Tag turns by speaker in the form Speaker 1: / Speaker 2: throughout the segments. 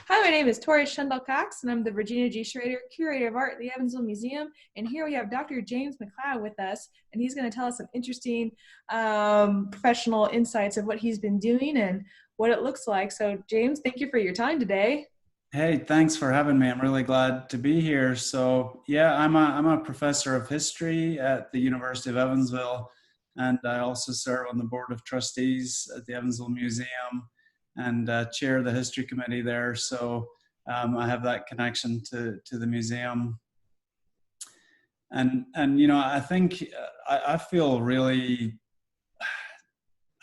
Speaker 1: Hi, my name is Tori Shendel-Cox, and I'm the Virginia G. Schrader Curator of Art at the Evansville Museum. And here we have Dr. James MacLeod with us, and he's going to tell us some interesting professional insights of what he's been doing and what it looks like. So, James, thank you for your time today.
Speaker 2: Hey, thanks for having me. I'm really glad to be here. So, yeah, I'm a professor of history at the University of Evansville, and I also serve on the board of trustees at the Evansville Museum and chair the history committee there. So, I have that connection to the museum. And you know, I think I feel really.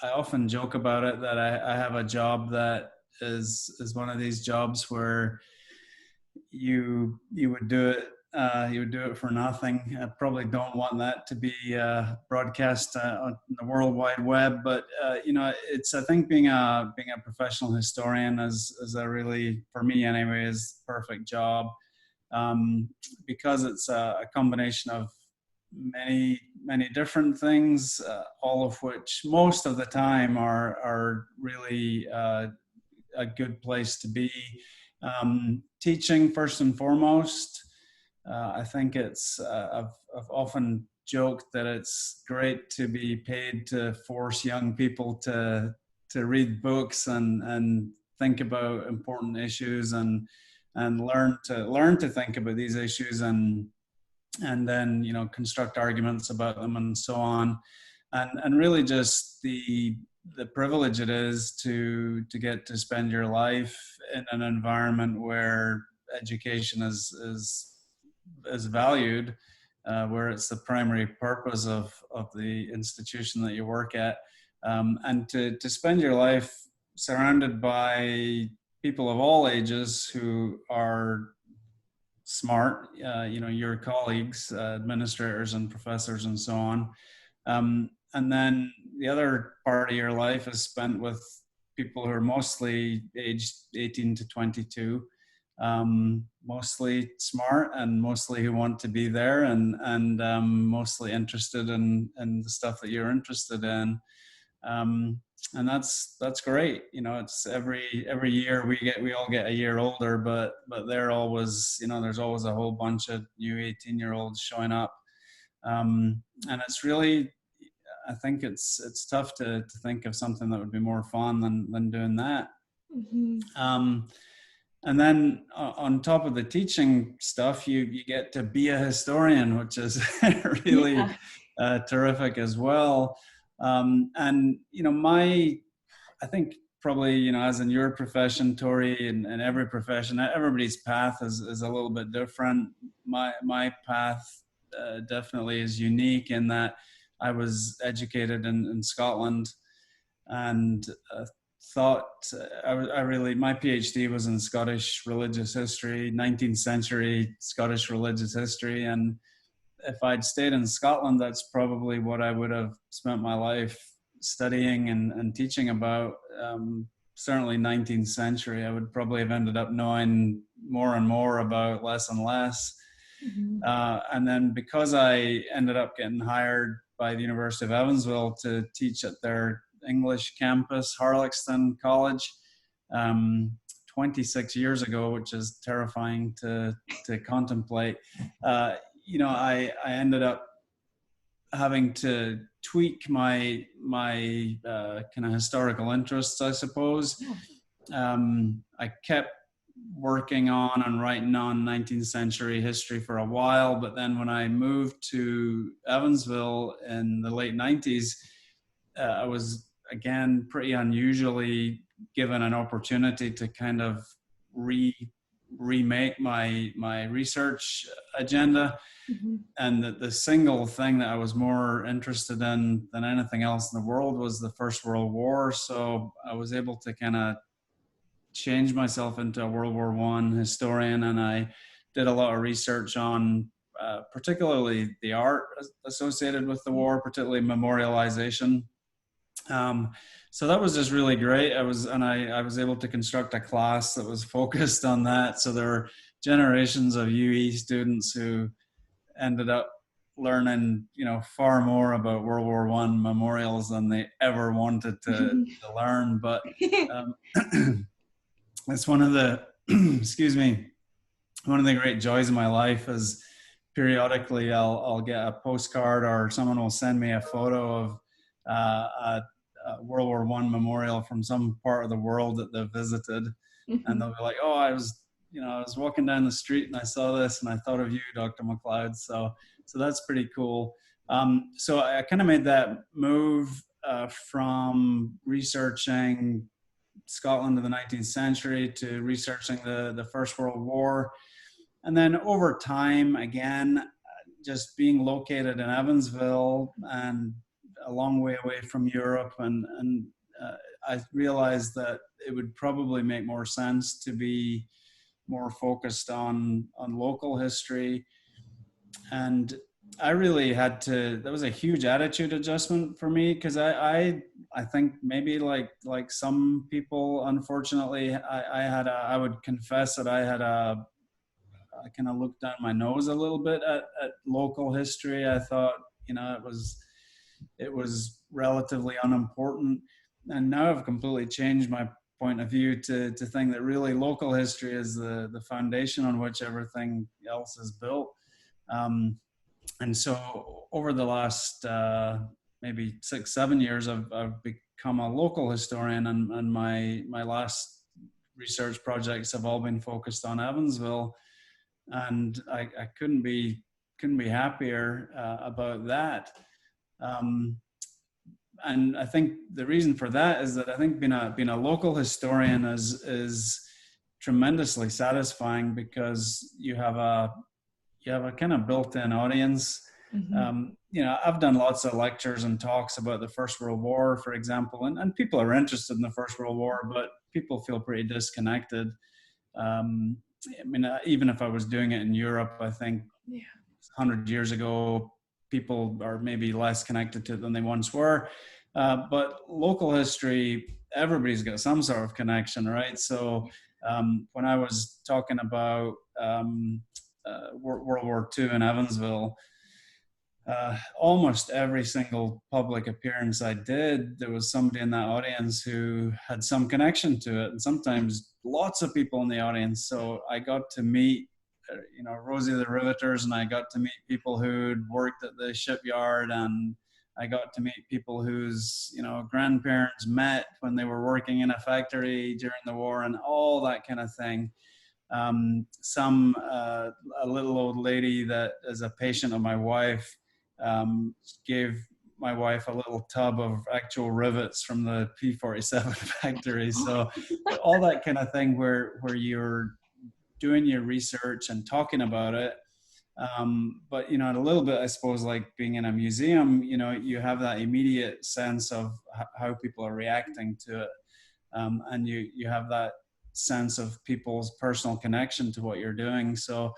Speaker 2: I often joke about it that I have a job that is one of these jobs where you would do it for nothing. I probably don't want that to be broadcast on the World Wide Web, but you know, it's, I think being a professional historian is a really, for me anyway, is the perfect job, because it's a combination of many different things, all of which most of the time are really a good place to be. Teaching first and foremost. I think I've often joked that it's great to be paid to force young people to read books and think about important issues and learn to think about these issues and then, you know, construct arguments about them and so on, and really just the privilege it is to get to spend your life in an environment where education is valued, where it's the primary purpose of the institution that you work at, and to spend your life surrounded by people of all ages who are smart, you know, your colleagues, administrators and professors and so on. And then the other part of your life is spent with people who are mostly aged 18 to 22, mostly smart and mostly who want to be there and mostly interested in the stuff that you're interested in. And that's great. You know, it's every year we all get a year older, but they're always, you know, there's always a whole bunch of new 18-year-olds showing up. And it's really, I think it's tough to think of something that would be more fun than doing that. Mm-hmm. And then on top of the teaching stuff, you get to be a historian, which is really terrific as well. And, you know, I think probably, you know, as in your profession, Tori, and every profession, everybody's path is a little bit different. My path definitely is unique in that I was educated in Scotland and thought my PhD was in Scottish religious history, 19th century Scottish religious history. And if I'd stayed in Scotland, that's probably what I would have spent my life studying and teaching about. Certainly 19th century, I would probably have ended up knowing more and more about less and less. Mm-hmm. And then because I ended up getting hired by the University of Evansville to teach at their English campus, Harlexton College, 26 years ago, which is terrifying to contemplate. You know, I ended up having to tweak my kind of historical interests, I suppose. I kept working on and writing on 19th century history for a while, but then when I moved to Evansville in the late 90s, I was again pretty unusually given an opportunity to kind of remake my research agenda. Mm-hmm. And the single thing that I was more interested in than anything else in the world was the First World War. So I was able to kind of change myself into a World War I historian, and I did a lot of research on particularly the art associated with the war, particularly memorialization. So that was just really great. I was able to construct a class that was focused on that. So there were generations of UE students who ended up learning, you know, far more about World War I memorials than they ever wanted to learn. But it's one of the, excuse me, one of the great joys of my life is periodically I'll get a postcard or someone will send me a photo of a World War One memorial from some part of the world that they've visited, and they'll be like, "Oh, I was walking down the street and I saw this and I thought of you, Dr. MacLeod." So that's pretty cool. So I kind of made that move from researching Scotland of the 19th century to researching the First World War. And then over time, again, just being located in Evansville and a long way away from Europe, and I realized that it would probably make more sense to be more focused on local history. And I really had to, that was a huge attitude adjustment for me, because I think maybe like some people, unfortunately, I would confess that I kind of looked down my nose a little bit at local history. I thought, it was relatively unimportant. And now I've completely changed my point of view to think that really local history is the foundation on which everything else is built. And so over the last maybe 6-7 years, I've become a local historian, and my last research projects have all been focused on Evansville, and I couldn't be happier about that. And I think the reason for that is that I think being a local historian is tremendously satisfying, because you have a kind of built-in audience. I've done lots of lectures and talks about the First World War, for example, and people are interested in the First World War, but people feel pretty disconnected. Even if I was doing it in Europe, I think 100 years ago, people are maybe less connected to it than they once were. But local history, everybody's got some sort of connection, right? So when I was talking about World War II in Evansville, almost every single public appearance I did, there was somebody in that audience who had some connection to it, and sometimes lots of people in the audience. So I got to meet, Rosie the Riveters, and I got to meet people who'd worked at the shipyard, and I got to meet people whose, grandparents met when they were working in a factory during the war, and all that kind of thing. A little old lady that is a patient of my wife gave my wife a little tub of actual rivets from the P-47 factory. So all that kind of thing where you're doing your research and talking about it. But, a little bit, I suppose, like being in a museum, you have that immediate sense of how people are reacting to it. And you have that sense of people's personal connection to what you're doing. So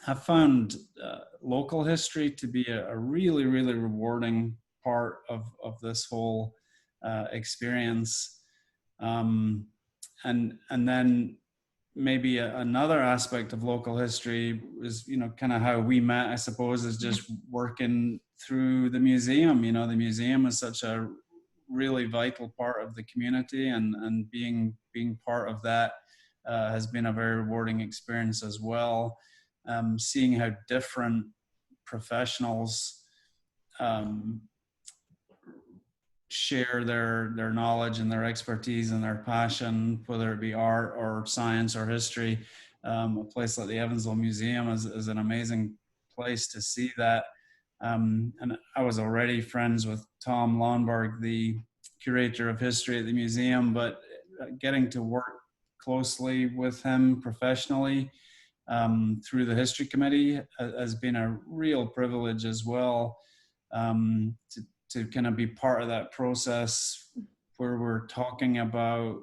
Speaker 2: I've found local history to be a really, really rewarding part of this whole experience. And then maybe another aspect of local history is, kind of how we met, I suppose, is just working through the museum. The museum is such a really vital part of the community, and being part of that has been a very rewarding experience as well. Seeing how different professionals share their knowledge and their expertise and their passion, whether it be art or science or history. A place like the Evansville Museum is an amazing place to see that. And I was already friends with Tom Lonberg, the curator of history at the museum, but getting to work closely with him professionally through the history committee has been a real privilege as well, to kind of be part of that process where we're talking about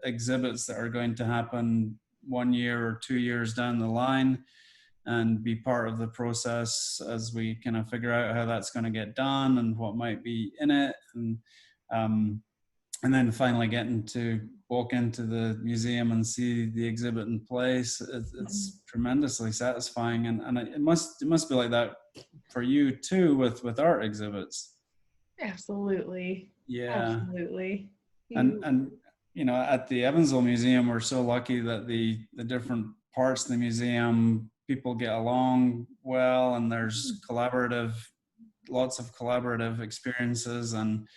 Speaker 2: exhibits that are going to happen 1 year or 2 years down the line, and be part of the process as we kind of figure out how that's going to get done and what might be in it. And then finally getting to walk into the museum and see the exhibit in place. It's tremendously satisfying. And it must be like that for you too, with art exhibits.
Speaker 1: Absolutely.
Speaker 2: Yeah.
Speaker 1: Absolutely.
Speaker 2: And at the Evansville Museum, we're so lucky that the different parts of the museum, people get along well, and there's lots of collaborative experiences, and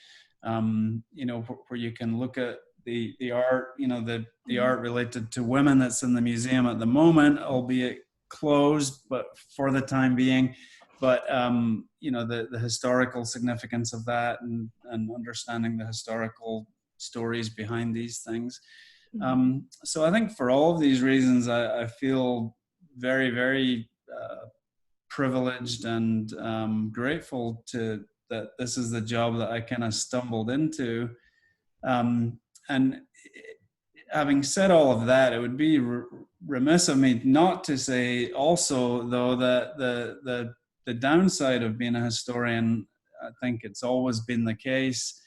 Speaker 2: where you can look at the art, the art related to women that's in the museum at the moment, albeit closed, but for the time being. But the historical significance of that, and understanding the historical stories behind these things. So I think for all of these reasons, I feel very, very privileged and grateful that this is the job that I kind of stumbled into. And having said all of that, it would be remiss of me not to say also, though, that the downside of being a historian, I think it's always been the case,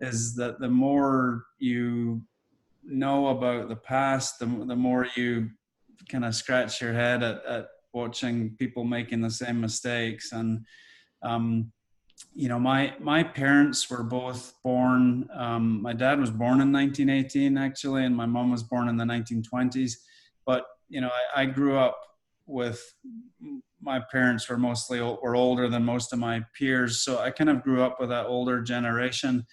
Speaker 2: is that the more you know about the past, the more you kind of scratch your head at watching people making the same mistakes. And my parents were both born. My dad was born in 1918, actually, and my mom was born in the 1920s. But I grew up with, my parents were older than most of my peers, so I kind of grew up with that older generation.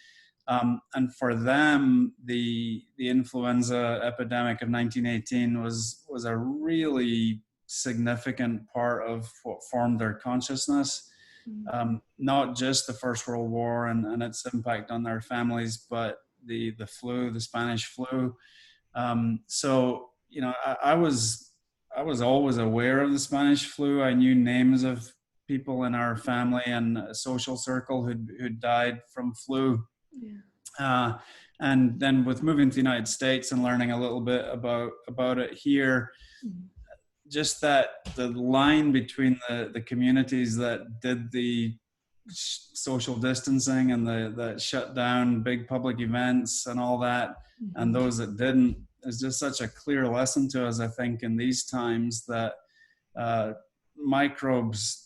Speaker 2: And for them, the influenza epidemic of 1918 was a really significant part of what formed their consciousness. Not just the First World War and its impact on their families, but the flu, the Spanish flu. So I was always aware of the Spanish flu. I knew names of people in our family and a social circle who'd died from flu. Yeah. And then with moving to the United States and learning a little bit about it here, just that the line between the communities that did the social distancing and that shut down big public events and all that, and those that didn't, is just such a clear lesson to us, I think, in these times, that microbes,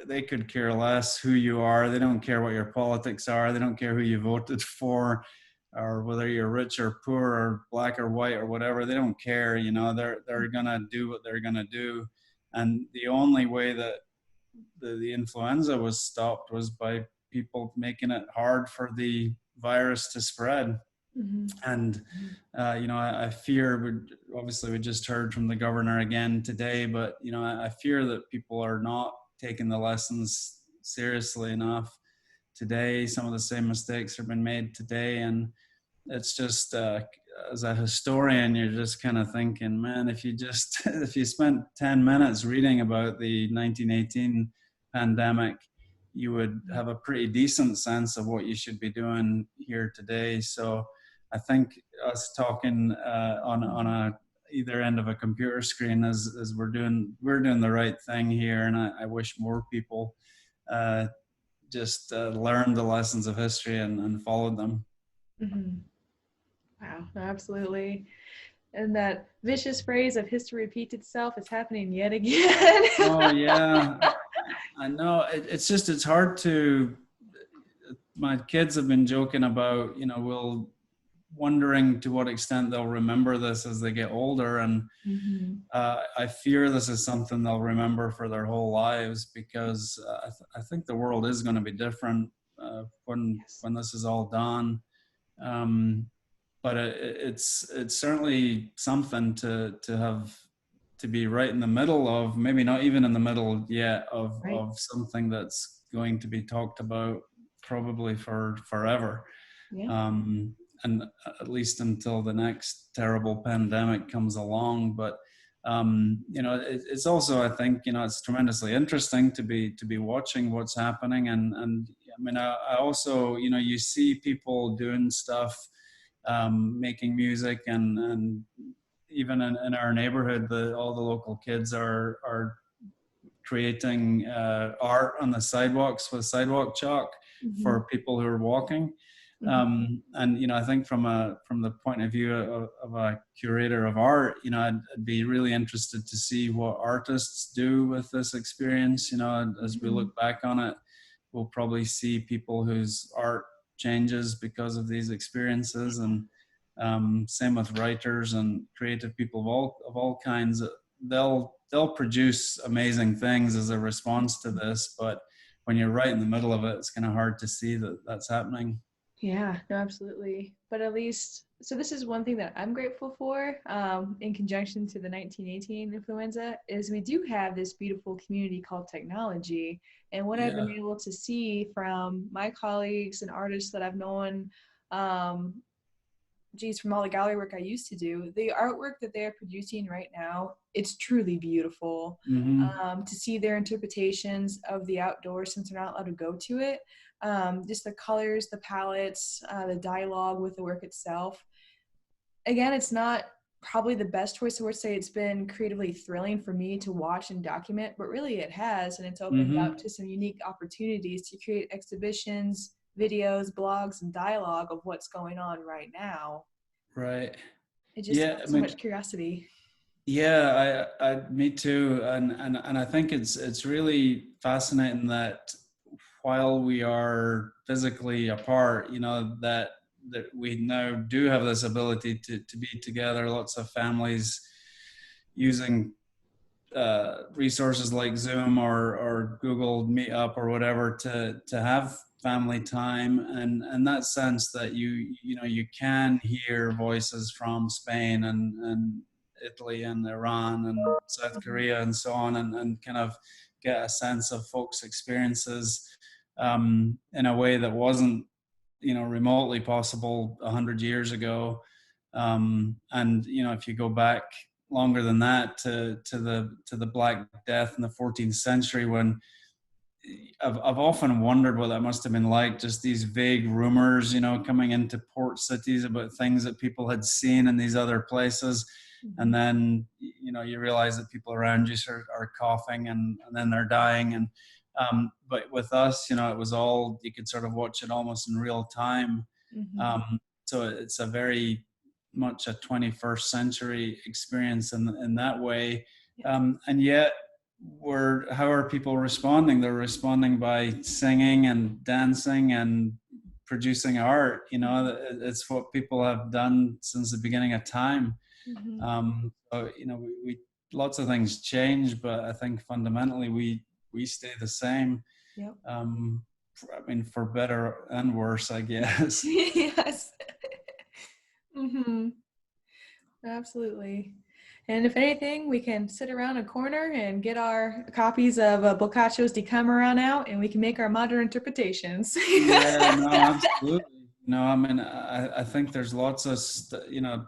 Speaker 2: they could care less who you are. They don't care what your politics are. They don't care who you voted for, or whether you're rich or poor or black or white or whatever. They don't care. They're gonna do what they're gonna do. And the only way that the influenza was stopped was by people making it hard for the virus to spread. And I fear, obviously we just heard from the governor again today, but I fear that people are not taking the lessons seriously enough today. Some of the same mistakes have been made today, and it's just as a historian, you're just kind of thinking, man, if you spent 10 minutes reading about the 1918 pandemic, you would have a pretty decent sense of what you should be doing here today. So I think us talking on a either end of a computer screen as we're doing the right thing here, and I wish more people just learned the lessons of history and followed them.
Speaker 1: Wow, absolutely. And that vicious phrase of history repeats itself is happening yet again.
Speaker 2: Oh yeah, I know. It's hard to. My kids have been joking about, wondering to what extent they'll remember this as they get older, and I fear this is something they'll remember for their whole lives, because I think the world is going to be different when this is all done. But it's certainly something to be right in the middle of, maybe not even in the middle yet of something that's going to be talked about probably for forever. And at least until the next terrible pandemic comes along. But it's also, I think, it's tremendously interesting to be watching what's happening. And I mean, I also, you see people doing stuff, making music, and even in our neighborhood, all the local kids are creating art on the sidewalks with sidewalk chalk for people who are walking. And I think from the point of view of a curator of art, I'd be really interested to see what artists do with this experience. As we look back on it, we'll probably see people whose art changes because of these experiences, and Same with writers and creative people of all kinds. They'll produce amazing things as a response to this, but when you're right in the middle of it, it's kind of hard to see that that's happening.
Speaker 1: Yeah, no, absolutely. But at least, so this is one thing that I'm grateful for, in conjunction to the 1918 influenza, is we do have this beautiful community called technology. And what I've been
Speaker 2: Yeah.
Speaker 1: able to see from my colleagues and artists that I've known, um, geez, from all the gallery work I used to do, the artwork that they're producing right now, it's truly beautiful.
Speaker 2: Mm-hmm.
Speaker 1: To see their interpretations of the outdoors since they're not allowed to go to it, just the colors, the palettes, the dialogue with the work itself. Again, it's not probably the best choice of words to say it's been creatively thrilling for me to watch and document, but really it has, and it's opened up
Speaker 2: Mm-hmm.
Speaker 1: to some unique opportunities to create exhibitions, videos, blogs, and dialogue of what's going on right now.
Speaker 2: Right.
Speaker 1: It just
Speaker 2: Yeah. I
Speaker 1: sparked so
Speaker 2: mean,
Speaker 1: much curiosity.
Speaker 2: yeah, me too. And I think it's really fascinating that while we are physically apart, that we now do have this ability to be together. Lots of families using resources like Zoom or Google Meetup or whatever to have family time, and that sense that you can hear voices from Spain and Italy and Iran and South Korea and so on, and kind of get a sense of folks' experiences in a way that wasn't remotely possible 100 years ago. And if you go back longer than that to the Black Death in the 14th century, when I've often wondered what that must have been like, just these vague rumors, coming into port cities about things that people had seen in these other places. And then, you realize that people around you are coughing and then they're dying. And, but with us, it was all, you could sort of watch it almost in real time.
Speaker 1: Mm-hmm.
Speaker 2: So it's a very much a 21st century experience in that way.
Speaker 1: Yeah.
Speaker 2: And yet, how are people responding? They're responding by singing and dancing and producing art. It's what people have done since the beginning of time.
Speaker 1: Mm-hmm.
Speaker 2: So we lots of things change, but I think fundamentally we stay the same.
Speaker 1: Yep.
Speaker 2: I mean, for better and worse, I guess.
Speaker 1: Yes. Mm-hmm. Absolutely. And if anything, we can sit around a corner and get our copies of Boccaccio's Decameron out, and we can make our modern interpretations.
Speaker 2: Yeah, no, absolutely. No, I mean, I think there's lots of,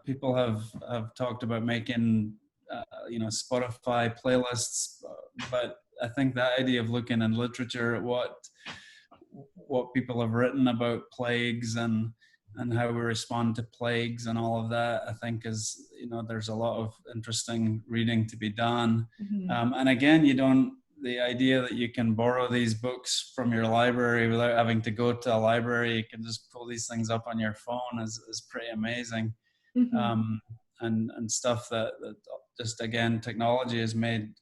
Speaker 2: people have talked about making, Spotify playlists, but I think the idea of looking in literature at what people have written about plagues and how we respond to plagues and all of that, I think is, there's a lot of interesting reading to be done.
Speaker 1: Mm-hmm.
Speaker 2: And again, the idea that you can borrow these books from your library without having to go to a library, you can just pull these things up on your phone is pretty amazing.
Speaker 1: Mm-hmm.
Speaker 2: And stuff that just, again, technology has made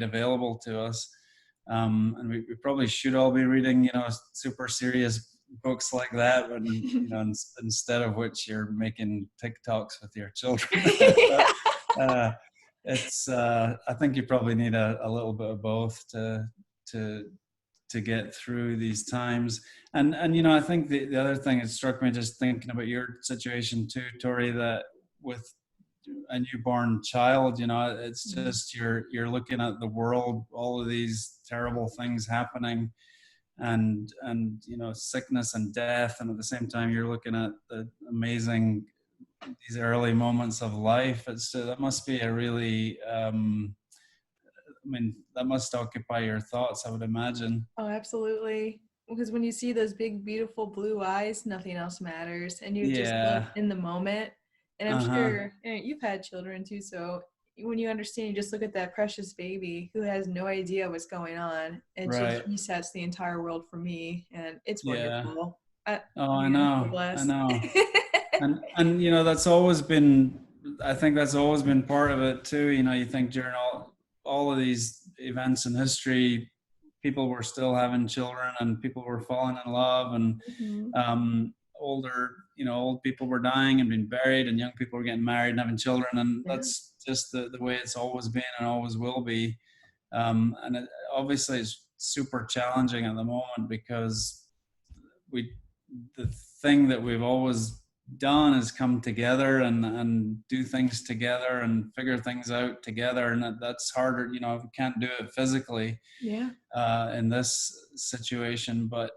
Speaker 2: available to us. And we probably should all be reading, super serious books like that, when instead of which you're making TikToks with your children. But, it's I think you probably need a little bit of both to get through these times. And I think the other thing that struck me just thinking about your situation too, Tori, that with a newborn child, it's just you're looking at the world, all of these terrible things happening, and sickness and death, and at the same time you're looking at the amazing, these early moments of life. That must be a really I mean, that must occupy your thoughts, I would imagine.
Speaker 1: Oh, absolutely. Because when you see those big, beautiful blue eyes, nothing else matters. And you just live
Speaker 2: Yeah.
Speaker 1: in the moment. And I'm
Speaker 2: Uh-huh.
Speaker 1: sure you've had children too. So when you understand, you just look at that precious baby who has no idea what's going on. It just
Speaker 2: Right.
Speaker 1: resets the entire world for me. And it's
Speaker 2: Yeah.
Speaker 1: wonderful.
Speaker 2: Oh, I
Speaker 1: Man, so
Speaker 2: know. I
Speaker 1: blessed.
Speaker 2: know. And that's always been, I think that's always been part of it too. You think during all of these events in history, people were still having children and people were falling in love, and
Speaker 1: Mhm.
Speaker 2: older old people were dying and being buried, and young people were getting married and having children, and
Speaker 1: Yeah.
Speaker 2: that's just the way it's always been and always will be. And obviously it's super challenging at the moment because we the thing that we've always done is come together and do things together and figure things out together, and that's harder. We can't do it physically
Speaker 1: Yeah.
Speaker 2: in this situation, but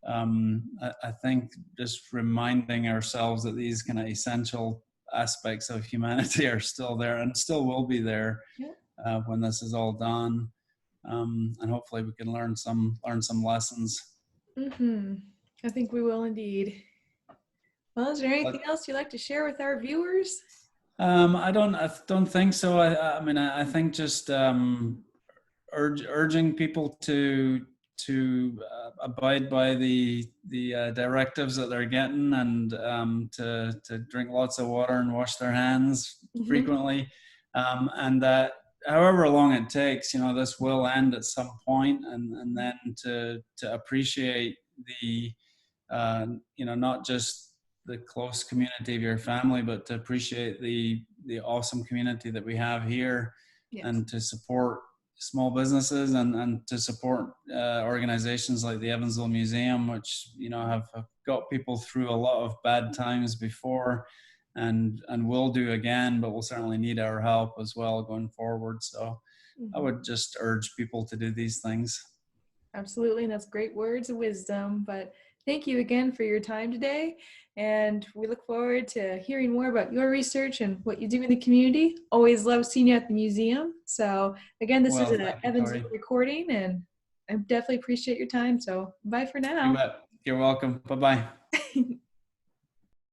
Speaker 2: I think just reminding ourselves that these kind of essential aspects of humanity are still there and still will be there
Speaker 1: Yeah.
Speaker 2: when this is all done, and hopefully we can learn some lessons.
Speaker 1: I think we will indeed. Well, is there anything
Speaker 2: But
Speaker 1: else you'd like to share with our viewers?
Speaker 2: I don't think so. I mean, I think just urging people to abide by the directives that they're getting, and to drink lots of water and wash their hands
Speaker 1: Hmm.
Speaker 2: frequently, and that however long it takes, this will end at some point, and then to appreciate the not just the close community of your family, but to appreciate the awesome community that we have here,
Speaker 1: Yes.
Speaker 2: and to support small businesses, and to support organizations like the Evansville Museum, which have got people through a lot of bad times before, and will do again, but will certainly need our help as well going forward. So I
Speaker 1: Hmm.
Speaker 2: would just urge people to do these things.
Speaker 1: Absolutely, and that's great words of wisdom. But thank you again for your time today, and we look forward to hearing more about your research and what you do in the community. Always love seeing you at the museum. So again, this is
Speaker 2: Well,
Speaker 1: an
Speaker 2: thank you,
Speaker 1: Evansville
Speaker 2: Tori.
Speaker 1: recording, and I definitely appreciate your time. So bye for
Speaker 2: You
Speaker 1: now.
Speaker 2: bet. You're welcome. Bye bye.